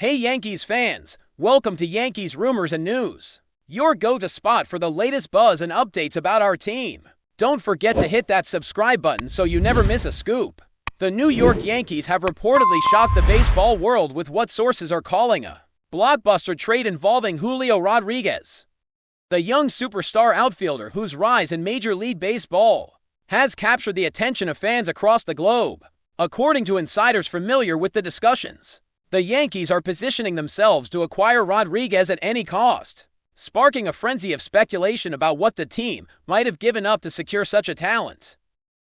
Hey Yankees fans, welcome to Yankees Rumors and News, your go-to spot for the latest buzz and updates about our team. Don't forget to hit that subscribe button so you never miss a scoop. The New York Yankees have reportedly shocked the baseball world with what sources are calling a blockbuster trade involving Julio Rodriguez. The young superstar outfielder whose rise in Major League Baseball has captured the attention of fans across the globe. According to insiders familiar with the discussions, the Yankees are positioning themselves to acquire Rodriguez at any cost, sparking a frenzy of speculation about what the team might have given up to secure such a talent.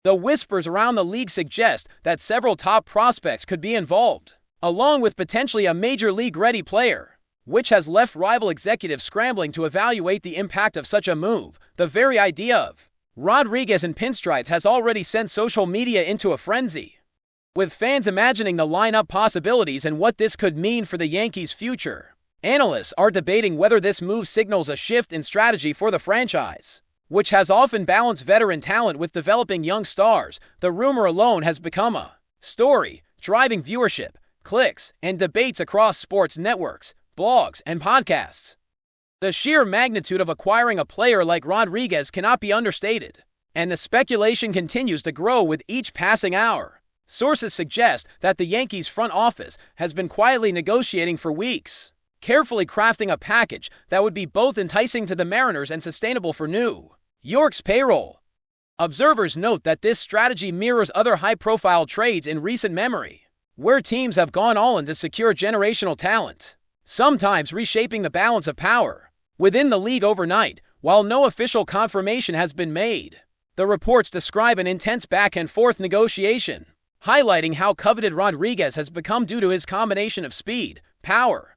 The whispers around the league suggest that several top prospects could be involved, along with potentially a major league-ready player, which has left rival executives scrambling to evaluate the impact of such a move. The very idea of Rodriguez in pinstripes has already sent social media into a frenzy, with fans imagining the lineup possibilities and what this could mean for the Yankees' future. Analysts are debating whether this move signals a shift in strategy for the franchise, which has often balanced veteran talent with developing young stars. The rumor alone has become a story, driving viewership, clicks, and debates across sports networks, blogs, and podcasts. The sheer magnitude of acquiring a player like Rodriguez cannot be understated, and the speculation continues to grow with each passing hour. Sources suggest that the Yankees' front office has been quietly negotiating for weeks, carefully crafting a package that would be both enticing to the Mariners and sustainable for New York's payroll. Observers note that this strategy mirrors other high-profile trades in recent memory, where teams have gone all in to secure generational talent, sometimes reshaping the balance of power within the league overnight. While no official confirmation has been made, the reports describe an intense back-and-forth negotiation, highlighting how coveted Rodriguez has become due to his combination of speed, power,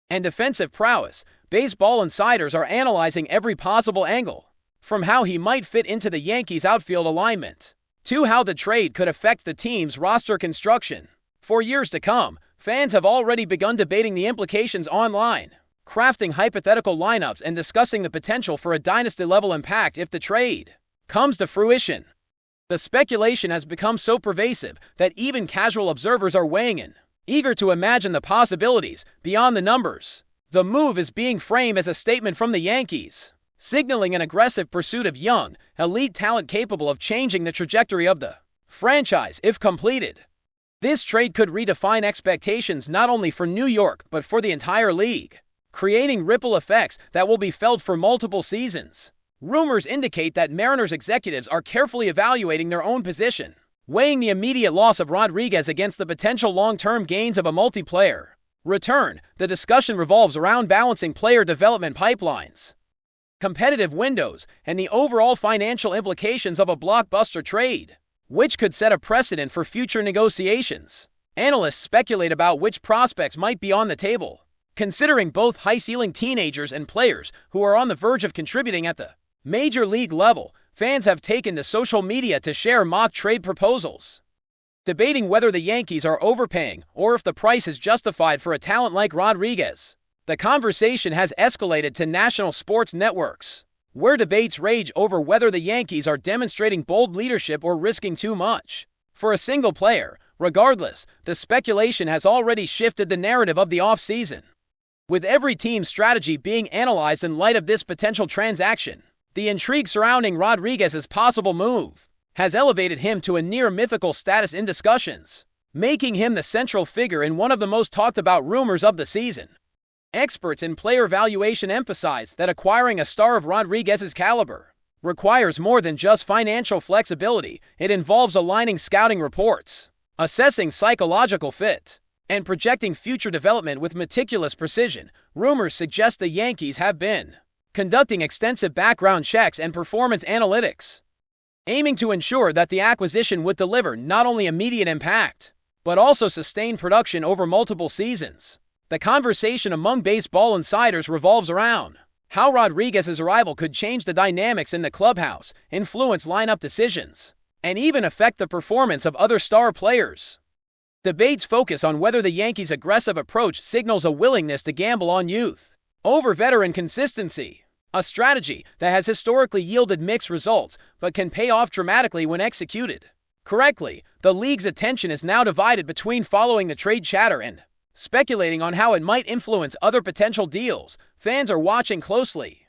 and defensive prowess. Baseball insiders are analyzing every possible angle, from how he might fit into the Yankees' outfield alignment to how the trade could affect the team's roster construction. For years to come, fans have already begun debating the implications online, crafting hypothetical lineups and discussing the potential for a dynasty-level impact if the trade comes to fruition. The speculation has become so pervasive that even casual observers are weighing in, eager to imagine the possibilities beyond the numbers. The move is being framed as a statement from the Yankees, signaling an aggressive pursuit of young, elite talent capable of changing the trajectory of the franchise if completed. This trade could redefine expectations not only for New York but for the entire league, creating ripple effects that will be felt for multiple seasons. Rumors indicate that Mariners executives are carefully evaluating their own position, weighing the immediate loss of Rodriguez against the potential long-term gains of a multiplayer return. The discussion revolves around balancing player development pipelines, competitive windows, and the overall financial implications of a blockbuster trade, which could set a precedent for future negotiations. Analysts speculate about which prospects might be on the table, considering both high-ceiling teenagers and players who are on the verge of contributing at the major league level. Fans have taken to social media to share mock trade proposals, debating whether the Yankees are overpaying or if the price is justified for a talent like Rodriguez. The conversation has escalated to national sports networks, where debates rage over whether the Yankees are demonstrating bold leadership or risking too much for a single player. Regardless, the speculation has already shifted the narrative of the offseason, with every team's strategy being analyzed in light of this potential transaction. The intrigue surrounding Rodriguez's possible move has elevated him to a near-mythical status in discussions, making him the central figure in one of the most talked-about rumors of the season. Experts in player valuation emphasize that acquiring a star of Rodriguez's caliber requires more than just financial flexibility. It involves aligning scouting reports, assessing psychological fit, and projecting future development with meticulous precision. Rumors suggest the Yankees have been conducting extensive background checks and performance analytics, aiming to ensure that the acquisition would deliver not only immediate impact, but also sustained production over multiple seasons. The conversation among baseball insiders revolves around how Rodriguez's arrival could change the dynamics in the clubhouse, influence lineup decisions, and even affect the performance of other star players. Debates focus on whether the Yankees' aggressive approach signals a willingness to gamble on youth over veteran consistency, a strategy that has historically yielded mixed results but can pay off dramatically when executed correctly. The league's attention is now divided between following the trade chatter and speculating on how it might influence other potential deals. Fans are watching closely,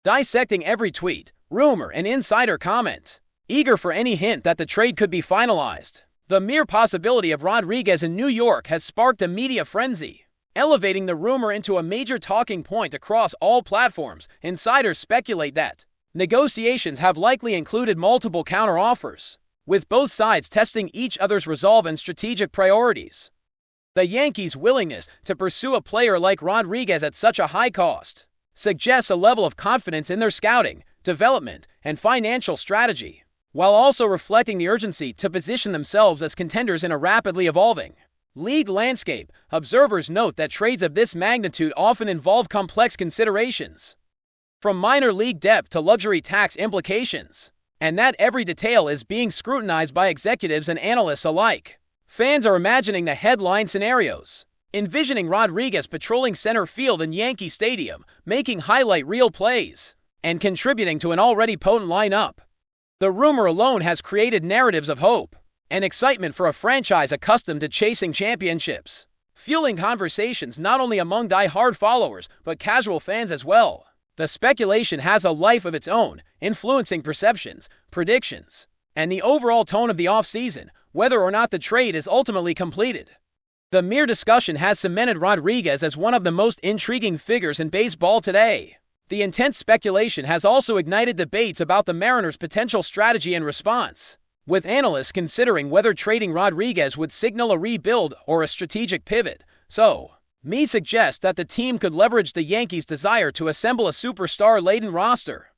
dissecting every tweet, rumor, and insider comment, eager for any hint that the trade could be finalized. The mere possibility of Rodriguez in New York has sparked a media frenzy, elevating the rumor into a major talking point across all platforms. Insiders speculate that negotiations have likely included multiple counteroffers, with both sides testing each other's resolve and strategic priorities. The Yankees' willingness to pursue a player like Rodriguez at such a high cost suggests a level of confidence in their scouting, development, and financial strategy, while also reflecting the urgency to position themselves as contenders in a rapidly evolving league landscape. Observers note that trades of this magnitude often involve complex considerations, from minor league depth to luxury tax implications, and that every detail is being scrutinized by executives and analysts alike. Fans are imagining the headline scenarios, envisioning Rodriguez patrolling center field in Yankee Stadium, making highlight reel plays, and contributing to an already potent lineup. The rumor alone has created narratives of hope and excitement for a franchise accustomed to chasing championships, fueling conversations not only among die-hard followers but casual fans as well. The speculation has a life of its own, influencing perceptions, predictions, and the overall tone of the offseason, whether or not the trade is ultimately completed. The mere discussion has cemented Rodriguez as one of the most intriguing figures in baseball today. The intense speculation has also ignited debates about the Mariners' potential strategy and response, with analysts considering whether trading Rodriguez would signal a rebuild or a strategic pivot. Me suggests that the team could leverage the Yankees' desire to assemble a superstar-laden roster,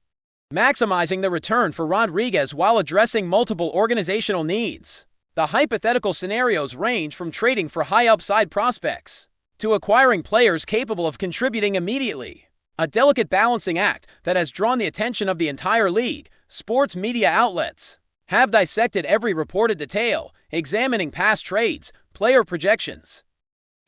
maximizing the return for Rodriguez while addressing multiple organizational needs. The hypothetical scenarios range from trading for high-upside prospects to acquiring players capable of contributing immediately, a delicate balancing act that has drawn the attention of the entire league. Sports media outlets have dissected every reported detail, examining past trades, player projections,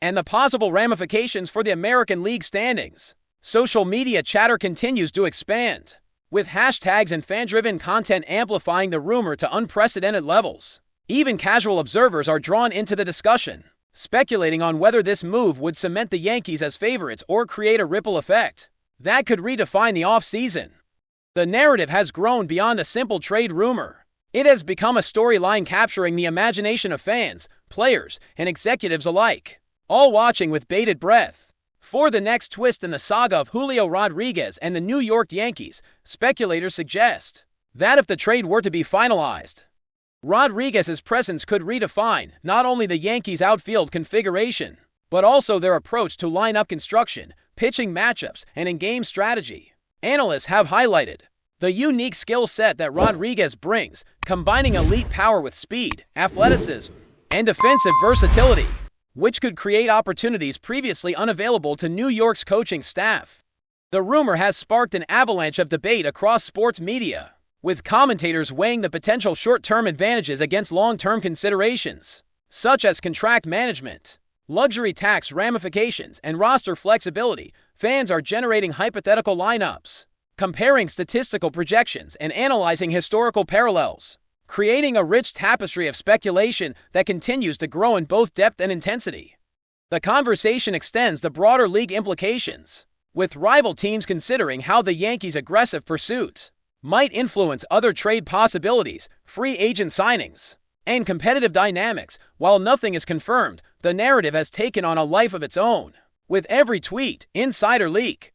and the possible ramifications for the American League standings. Social media chatter continues to expand, with hashtags and fan-driven content amplifying the rumor to unprecedented levels. Even casual observers are drawn into the discussion, speculating on whether this move would cement the Yankees as favorites or create a ripple effect that could redefine the offseason. The narrative has grown beyond a simple trade rumor. It has become a storyline capturing the imagination of fans, players, and executives alike, all watching with bated breath for the next twist in the saga of Julio Rodriguez and the New York Yankees. Speculators suggest that if the trade were to be finalized, Rodriguez's presence could redefine not only the Yankees' outfield configuration, but also their approach to lineup construction, pitching matchups, and in-game strategy. Analysts have highlighted the unique skill set that Rodriguez brings, combining elite power with speed, athleticism, and defensive versatility, which could create opportunities previously unavailable to New York's coaching staff. The rumor has sparked an avalanche of debate across sports media, with commentators weighing the potential short-term advantages against long-term considerations, such as contract management, luxury tax ramifications, and roster flexibility. Fans are generating hypothetical lineups, comparing statistical projections, and analyzing historical parallels, creating a rich tapestry of speculation that continues to grow in both depth and intensity. The conversation extends to broader league implications, with rival teams considering how the Yankees' aggressive pursuit might influence other trade possibilities, free agent signings, and competitive dynamics. While nothing is confirmed, the narrative has taken on a life of its own, with every tweet, insider leak,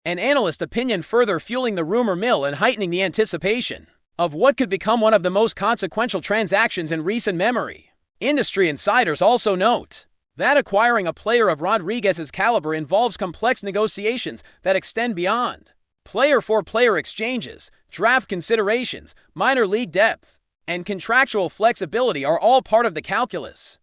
and analyst opinion further fueling the rumor mill and heightening the anticipation of what could become one of the most consequential transactions in recent memory. Industry insiders also note that acquiring a player of Rodriguez's caliber involves complex negotiations that extend beyond player-for-player exchanges. Draft considerations, minor league depth, and contractual flexibility are all part of the calculus.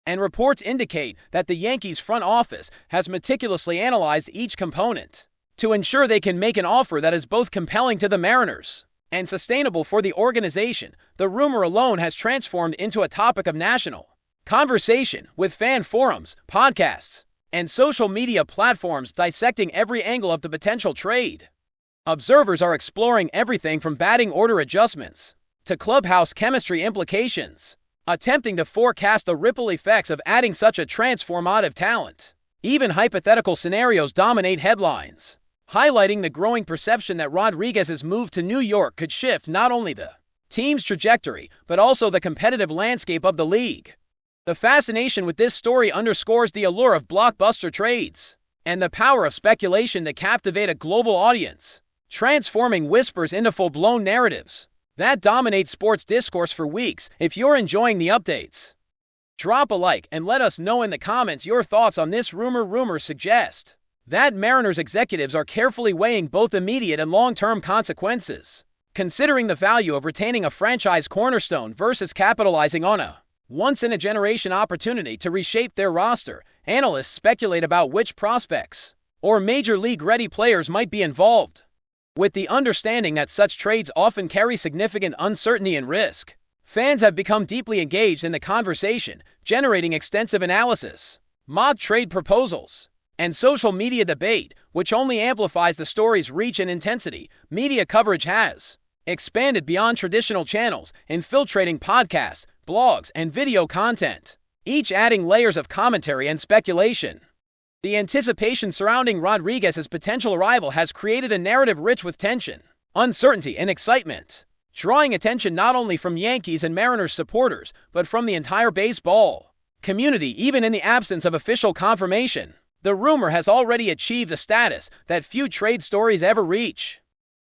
And reports indicate that the Yankees front office has meticulously analyzed each component to ensure they can make an offer that is both compelling to the Mariners and sustainable for the organization. The rumor alone has transformed into a topic of national conversation, with fan forums, podcasts, and social media platforms dissecting every angle of the potential trade. Observers are exploring everything from batting order adjustments to clubhouse chemistry implications, attempting to forecast the ripple effects of adding such a transformative talent. Even hypothetical scenarios dominate headlines, highlighting the growing perception that Rodriguez's move to New York could shift not only the team's trajectory, but also the competitive landscape of the league. The fascination with this story underscores the allure of blockbuster trades and the power of speculation to captivate a global audience, transforming whispers into full-blown narratives that dominate sports discourse for weeks. If you're enjoying the updates, drop a like and let us know in the comments your thoughts on this rumor. Rumors suggest that Mariners executives are carefully weighing both immediate and long-term consequences, considering the value of retaining a franchise cornerstone versus capitalizing on a once-in-a-generation opportunity to reshape their roster. Analysts speculate about which prospects or major league-ready players might be involved, with the understanding that such trades often carry significant uncertainty and risk. Fans have become deeply engaged in the conversation, generating extensive analysis, mock trade proposals, and social media debate, which only amplifies the story's reach and intensity. Media coverage has expanded beyond traditional channels, infiltrating podcasts, blogs, and video content, each adding layers of commentary and speculation. The anticipation surrounding Rodriguez's potential arrival has created a narrative rich with tension, uncertainty, and excitement, drawing attention not only from Yankees and Mariners supporters, but from the entire baseball community. Even in the absence of official confirmation, the rumor has already achieved a status that few trade stories ever reach,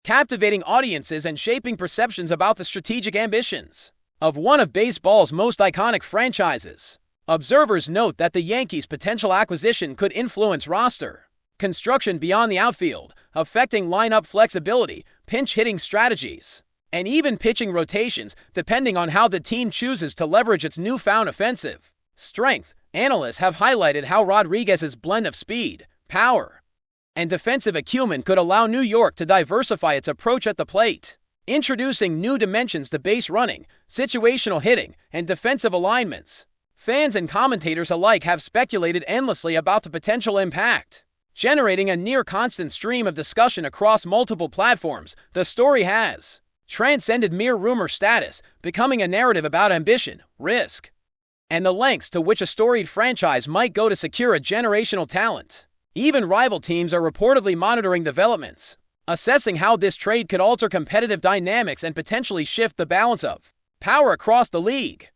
captivating audiences and shaping perceptions about the strategic ambitions of one of baseball's most iconic franchises. Observers note that the Yankees' potential acquisition could influence roster construction beyond the outfield, affecting lineup flexibility, pinch-hitting strategies, and even pitching rotations, depending on how the team chooses to leverage its newfound offensive strength. Analysts have highlighted how Rodriguez's blend of speed, power, and defensive acumen could allow New York to diversify its approach at the plate, introducing new dimensions to base running, situational hitting, and defensive alignments. Fans and commentators alike have speculated endlessly about the potential impact, generating a near-constant stream of discussion across multiple platforms. The story has transcended mere rumor status, becoming a narrative about ambition, risk, and the lengths to which a storied franchise might go to secure a generational talent. Even rival teams are reportedly monitoring developments, assessing how this trade could alter competitive dynamics and potentially shift the balance of power across the league.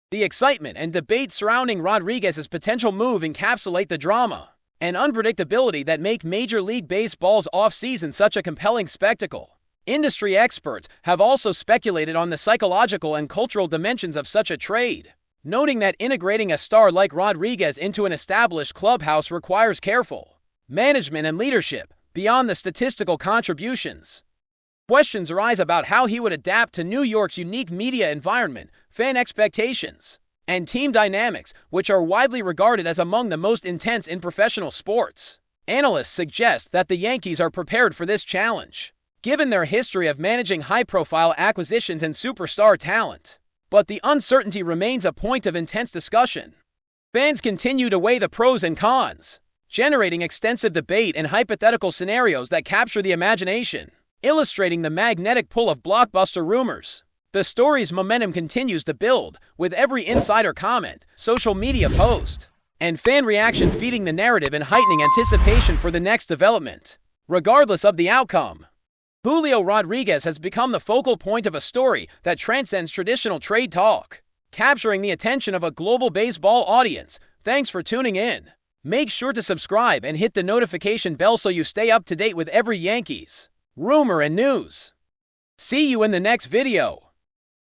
The excitement and debate surrounding Rodriguez's potential move encapsulate the drama and unpredictability that make Major League Baseball's offseason such a compelling spectacle. Industry experts have also speculated on the psychological and cultural dimensions of such a trade, noting that integrating a star like Rodriguez into an established clubhouse requires careful management and leadership beyond the statistical contributions. Questions arise about how he would adapt to New York's unique media environment, fan expectations, and team dynamics, which are widely regarded as among the most intense in professional sports. Analysts suggest that the Yankees are prepared for this challenge, given their history of managing high-profile acquisitions and superstar talent. But the uncertainty remains a point of intense discussion. Fans continue to weigh the pros and cons, generating extensive debate and hypothetical scenarios that capture the imagination, illustrating the magnetic pull of blockbuster rumors. The story's momentum continues to build, with every insider comment, social media post, and fan reaction feeding the narrative and heightening anticipation for the next development. Regardless of the outcome, Julio Rodriguez has become the focal point of a story that transcends traditional trade talk, capturing the attention of a global baseball audience. Thanks for tuning in. Make sure to subscribe and hit the notification bell so you stay up to date with every Yankees rumor and news. See you in the next video.